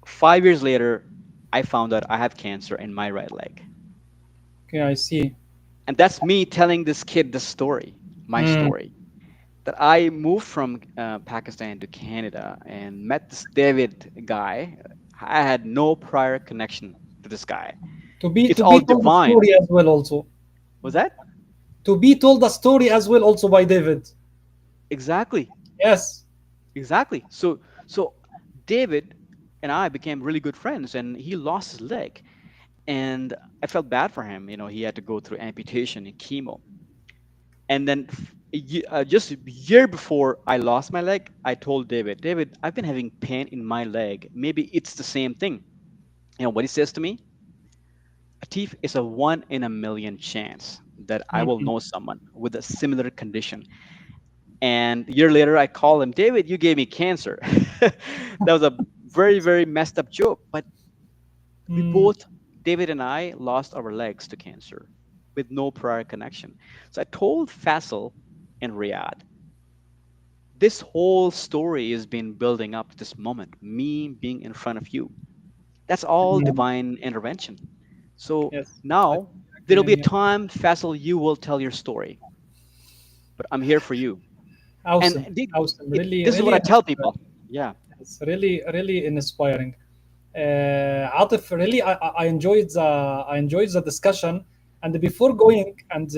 5 years later, I found out I have cancer in my right leg. Okay, I see. And that's me telling this kid the story, my Mm. story. That I moved from Pakistan to Canada and met this David guy. I had no prior connection to this guy. It's To all be told the divine. story as well also. Was that? To be told the story as well also by David. Exactly. Yes. Exactly. So David and I became really good friends, and he lost his leg, and I felt bad for him. He had to go through amputation and chemo. And then just a year before I lost my leg, I told David, I've been having pain in my leg. Maybe it's the same thing. You know what he says to me? Atif, is a 1 in a million chance that I will Mm. know someone with a similar condition. And a year later, I call him, David, you gave me cancer. That was a very, very messed up joke. But we Mm. both, David and I, lost our legs to cancer with no prior connection. So I told Faisal in Riyadh, this whole story has been building up to this moment, me being in front of you. That's all Mm. divine intervention. So Yes. I now agree. there'll be a Yeah. time, Faisal, you will tell your story, but I'm here for you. And Awesome. Awesome. Really, this is what really I tell inspiring. people. Yeah. It's really, really inspiring. Atif, really, I enjoyed the discussion. And before going and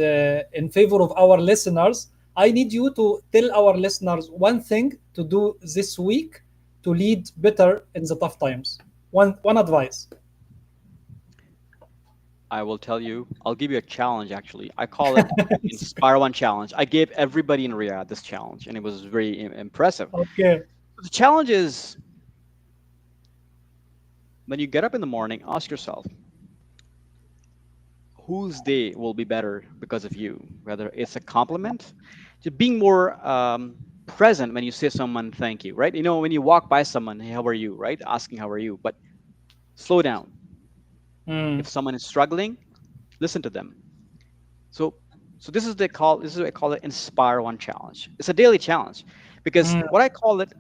in favor of our listeners, I need you to tell our listeners one thing to do this week to lead better in the tough times. One advice. I will tell you, I'll give you a challenge actually. I call it Inspire One Challenge. I gave everybody in Riyadh this challenge and it was very impressive. Okay. The challenge is when you get up in the morning, ask yourself, whose day will be better because of you? Whether it's a compliment, to being more present when you say someone thank you, right? You know, when you walk by someone, hey, how are you, right? Asking how are you, but slow down. Mm, If someone is struggling, listen to them. So, so this is the call. This is what I call it Inspire One Challenge. It's a daily challenge because mm, what I call it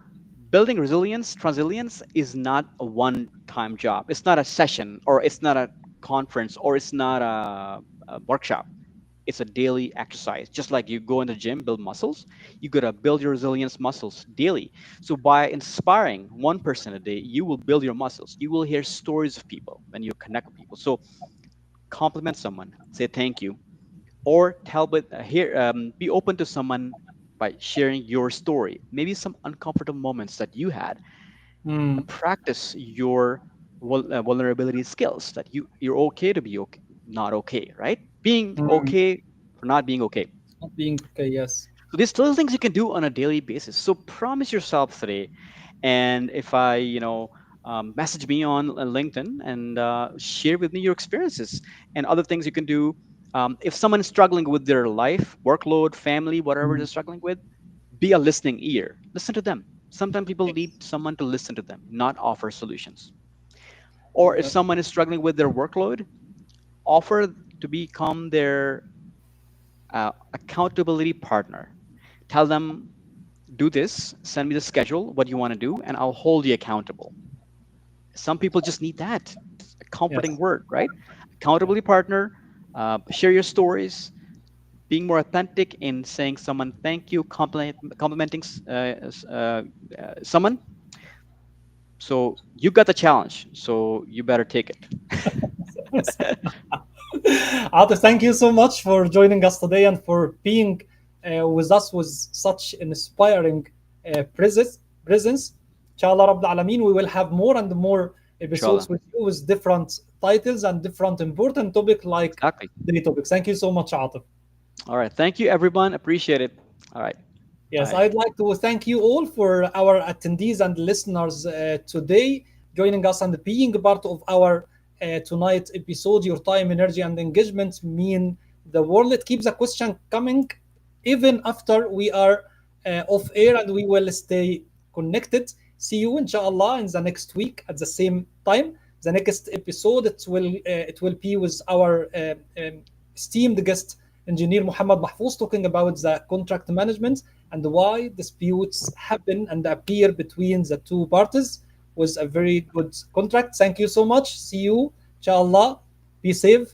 building resilience, transilience is not a one-time job. It's not a session or it's not a conference or it's not a workshop. It's a daily exercise. Just like you go in the gym, build muscles, you gotta build your resilience muscles daily. So by inspiring one person a day, you will build your muscles. You will hear stories of people when you connect with people. So compliment someone, say thank you, or tell but here be open to someone by sharing your story, maybe some uncomfortable moments that you had. mm, Practice your vulnerability skills that you're okay to be okay, not okay, right? Being mm. okay for not being okay. Not being okay, yes. So these little things you can do on a daily basis. So promise yourself today. And if I, message me on LinkedIn and share with me your experiences and other things you can do. If someone is struggling with their life, workload, family, whatever they're Mm, struggling with, be a listening ear. Listen to them. Sometimes people need yes. someone to listen to them, not offer solutions. Or if Yes. someone is struggling with their workload, offer to become their accountability partner. Tell them, do this, send me the schedule, what you want to do, and I'll hold you accountable. Some people just need that. It's a comforting Yes. word, right? Yeah. Accountability partner, share your stories, being more authentic in saying someone thank you, complimenting someone. So you got the challenge, so you better take it. Atif, thank you so much for joining us today and for being with us with such inspiring presence. Inshallah Rabbil Alameen, we will have more and more episodes Inshallah. with you with different titles and different important topic like Exactly. daily topics. Thank you so much, Atif. All right. Thank you, everyone. Appreciate it. All right. Yes, Bye. I'd like to thank you all for our attendees and listeners today, joining us and being part of our tonight episode. Your time, energy, and engagement mean the world. It keeps the question coming even after we are off air, and we will stay connected. See you, inshallah, in the next week at the same time. The next episode it will be with our esteemed guest engineer Muhammad Mahfouz talking about the contract management and why disputes happen and appear between the two parties with a very good contract. Thank you so much. See you, inshallah. Be safe.